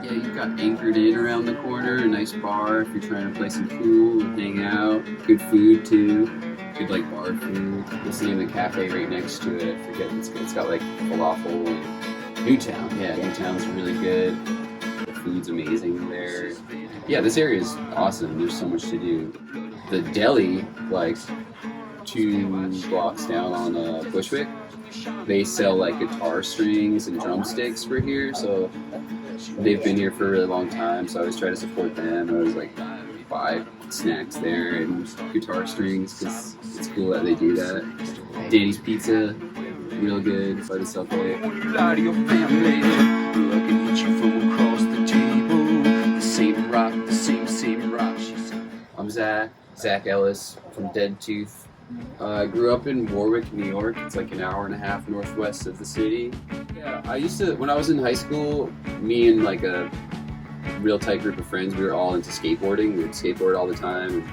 Yeah, you've got Anchored In around the corner, a nice bar if you're trying to play some pool and hang out. Good food too. Good like bar food. You'll see in the cafe right next to it. I forget it's got like falafel and Newtown. Yeah, Newtown's really good. The food's amazing there. Yeah, this area is awesome. There's so much to do. The deli, like 2 blocks down on Bushwick, they sell like guitar strings and drumsticks for here, so they've been here for a really long time, so I always try to support them. I always like buy snacks there and guitar strings because it's cool that they do that. Danny's Pizza, real good by the subway. I can hit you from across the table. The same rock, the same rock. I'm Zach Ellis from Dead Tooth. I grew up in Warwick, New York. It's like an hour and a half northwest of the city. Yeah, I used to, when I was in high school, me and like a real tight group of friends, we were all into skateboarding. We would skateboard all the time.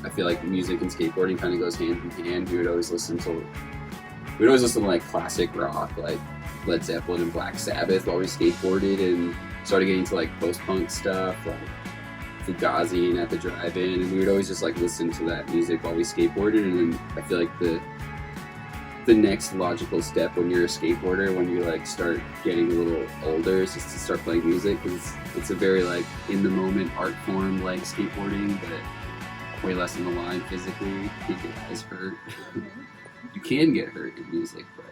I feel like music and skateboarding kind of goes hand in hand. We'd always listen to like classic rock, like Led Zeppelin and Black Sabbath while we skateboarded, and started getting into like post-punk stuff, like Fugazi and At the Drive-In, and we would always just like listen to that music while we skateboarded. And then I feel like the next logical step when you're a skateboarder, when you like start getting a little older, is just to start playing music, because it's a very like in the moment art form like skateboarding, but way less in the line physically. You can get guys hurt. You can get hurt in music, but.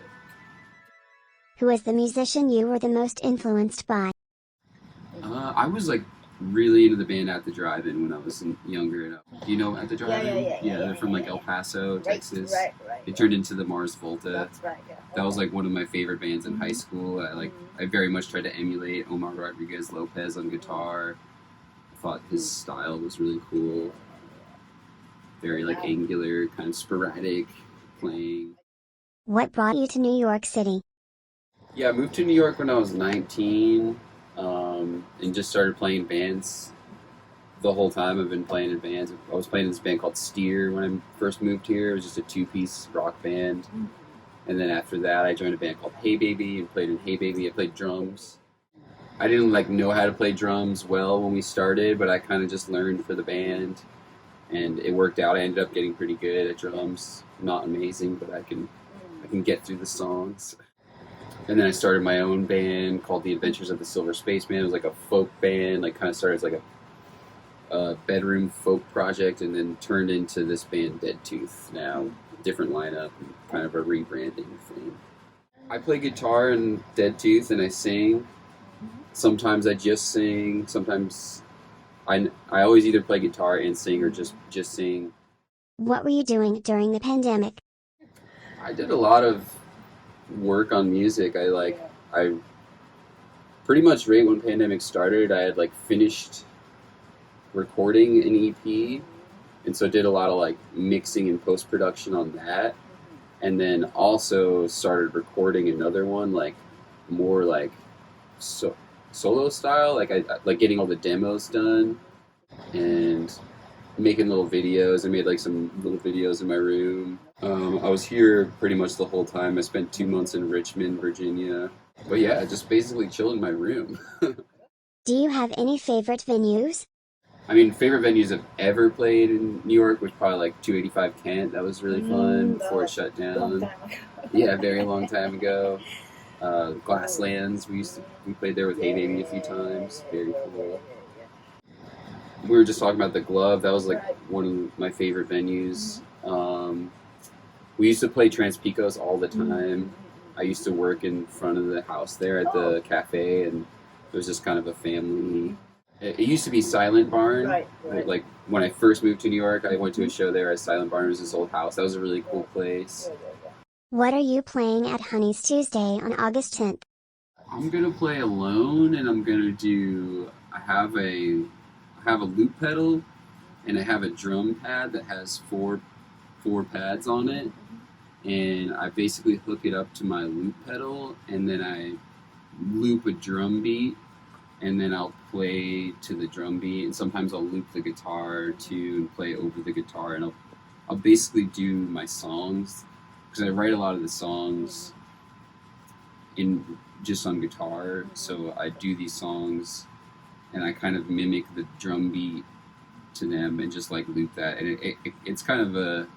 Who is the musician you were the most influenced by? I was like really into the band At the Drive-In when I was younger. Do you know At the Drive-In? Yeah, they're from like El Paso, Texas. Right. They turned into the Mars Volta. That's right, yeah. That was like one of my favorite bands in high school. I very much tried to emulate Omar Rodriguez Lopez on guitar. I thought his style was really cool. Very like angular, kind of sporadic playing. What brought you to New York City? Yeah, I moved to New York when I was 19. And just started playing bands. The whole time I've been playing in bands. I was playing in this band called Steer when I first moved here. It was just a 2-piece rock band. And then after that I joined a band called Hey Baby and played in Hey Baby. I played drums. I didn't like know how to play drums well when we started, but I kind of just learned for the band. And it worked out. I ended up getting pretty good at drums. Not amazing, but I can get through the songs. And then I started my own band called The Adventures of the Silver Spaceman. It was like a folk band, like kind of started as like a bedroom folk project, and then turned into this band Dead Tooth now. Different lineup, and kind of a rebranding thing. I play guitar in Dead Tooth and I sing. Sometimes I just sing. Sometimes I always either play guitar and sing or just sing. What were you doing during the pandemic? I did a lot of work on music. I pretty much right when pandemic started, I had like finished recording an EP, and so did a lot of like mixing and post-production on that, and then also started recording another one, like more like solo style, like I like getting all the demos done and making little videos. I made like some little videos in my room. I was here pretty much the whole time. I spent 2 months in Richmond, Virginia. But yeah, I just basically chilled in my room. Do you have any favorite venues? I mean, favorite venues I've ever played in New York was probably like 285 Kent. That was really fun before it shut down. Yeah, a very long time ago. Glasslands, we played there with Hey Baby a few times. Very cool. We were just talking about the Glove. That was like one of my favorite venues. We used to play Transpicos all the time. I used to work in front of the house there at the cafe, and it was just kind of a family. It used to be Silent Barn. Right. Like when I first moved to New York, I went to a show there at Silent Barn. It was this old house. That was a really cool place. What are you playing at Honey's Tuesday on August 10th? I'm gonna play alone, and I'm gonna do. I have a loop pedal, and I have a drum pad that has four pads on it, and I basically hook it up to my loop pedal, and then I loop a drum beat, and then I'll play to the drum beat, and sometimes I'll loop the guitar too and play over the guitar, and I'll basically do my songs, because I write a lot of the songs in just on guitar. So I do these songs and I kind of mimic the drum beat to them and just like loop that. And it's kind of a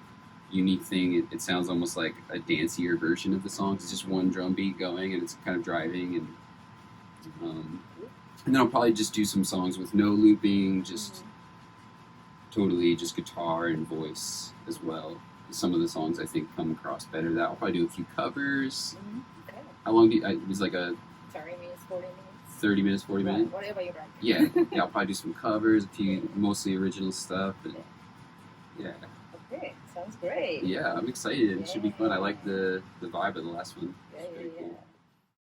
unique thing. It sounds almost like a dancier version of the songs. It's just one drum beat going and it's kind of driving. And then I'll probably just do some songs with no looping, just totally just guitar and voice as well. Some of the songs I think come across better. That I'll probably do a few covers. Okay. How long do you, it was like a 30 minutes, 40 minutes. 30 minutes, 40 minutes? Whatever you like. Yeah, I'll probably do some covers, a few mostly original stuff. And, yeah. Okay, sounds great. Yeah, I'm excited. It should be fun. I like the vibe of the last one. Yeah. Cool.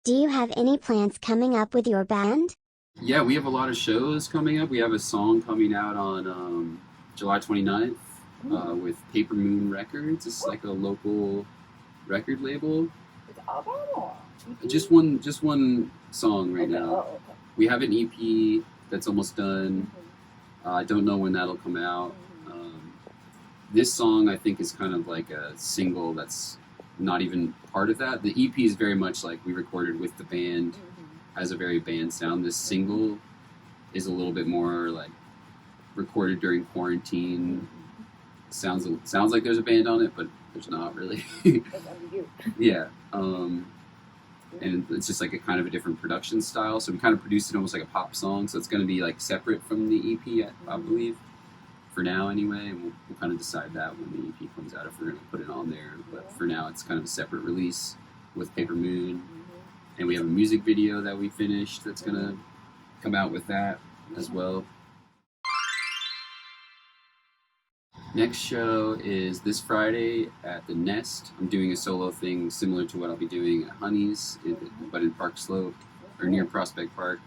Do you have any plans coming up with your band? Yeah, we have a lot of shows coming up. We have a song coming out on July 29th with Paper Moon Records. It's like a local record label. It's album or EP? Just one song right now. Oh, okay. We have an EP that's almost done. I don't know when that'll come out. This song I think is kind of like a single that's not even part of that. The EP is very much like we recorded with the band, has a very band sound. This single is a little bit more like recorded during quarantine. Sounds like there's a band on it, but there's not really. That's under you. Yeah. And it's just like a kind of a different production style. So we kind of produced it almost like a pop song. So it's going to be like separate from the EP, I believe, for now anyway. And we'll kind of decide that when the EP comes out if we're going to put it on there. But for now, it's kind of a separate release with Paper Moon. And we have a music video that we finished that's going to come out with that as well. Next show is this Friday at the Nest. I'm doing a solo thing similar to what I'll be doing at Honey's, but in Park Slope, or near Prospect Park.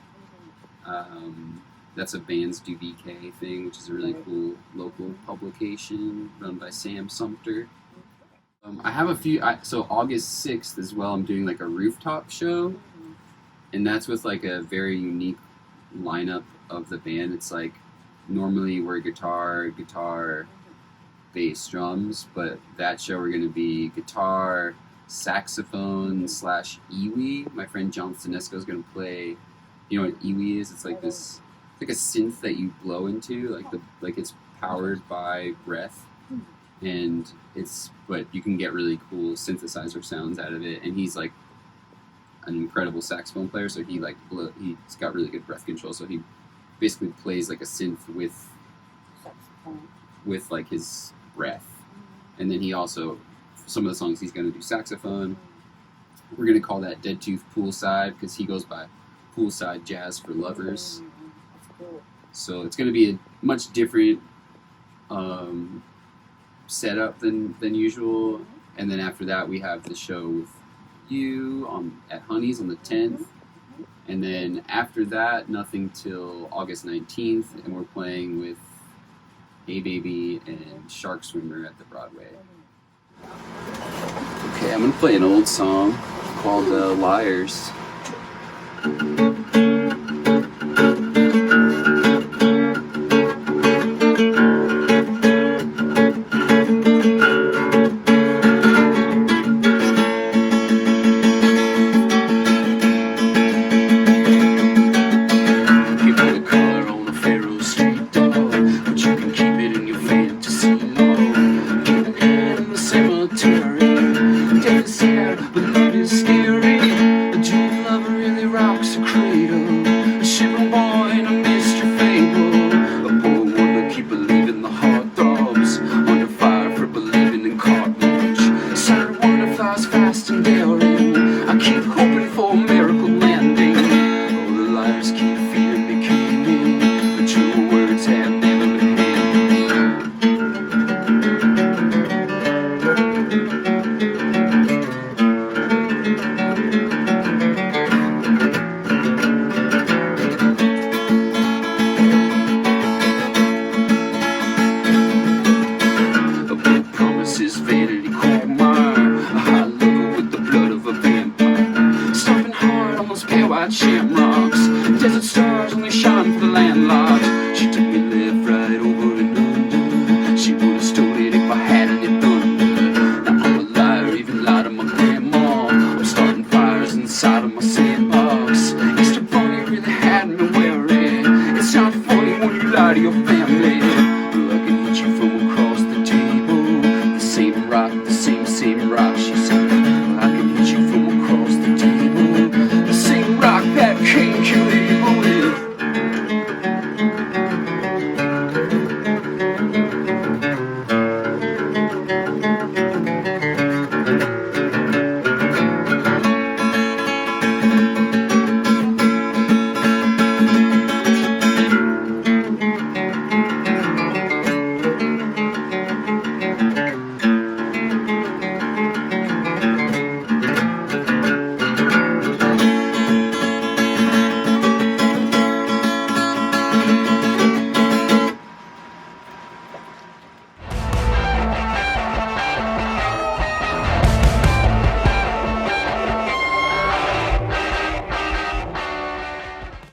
That's a Bands Do BK thing, which is a really cool local publication run by Sam Sumter. I have a few, so August 6th as well, I'm doing like a rooftop show, and that's with like a very unique lineup of the band. It's like, normally we're guitar, bass, drums, but that show we're going to be guitar, saxophone / iwi. My friend John Sinesco is going to play. You know what iwi is? It's like this, like a synth that you blow into, like it's powered by breath, and but you can get really cool synthesizer sounds out of it. And he's like an incredible saxophone player, so he's got really good breath control. So he basically plays like a synth with like his breath. And then he also, some of the songs he's going to do saxophone. We're going to call that Dead Tooth Poolside because he goes by Poolside Jazz for Lovers. That's cool. So it's going to be a much different setup than usual. And then after that we have the show with you at Honey's on the 10th. And then after that, nothing till August 19th, and we're playing with Hey Baby and Shark Swimmer at the Broadway. Okay, I'm going to play an old song called Liars. Shamrocks, desert stars only shine for the landlocked. She took me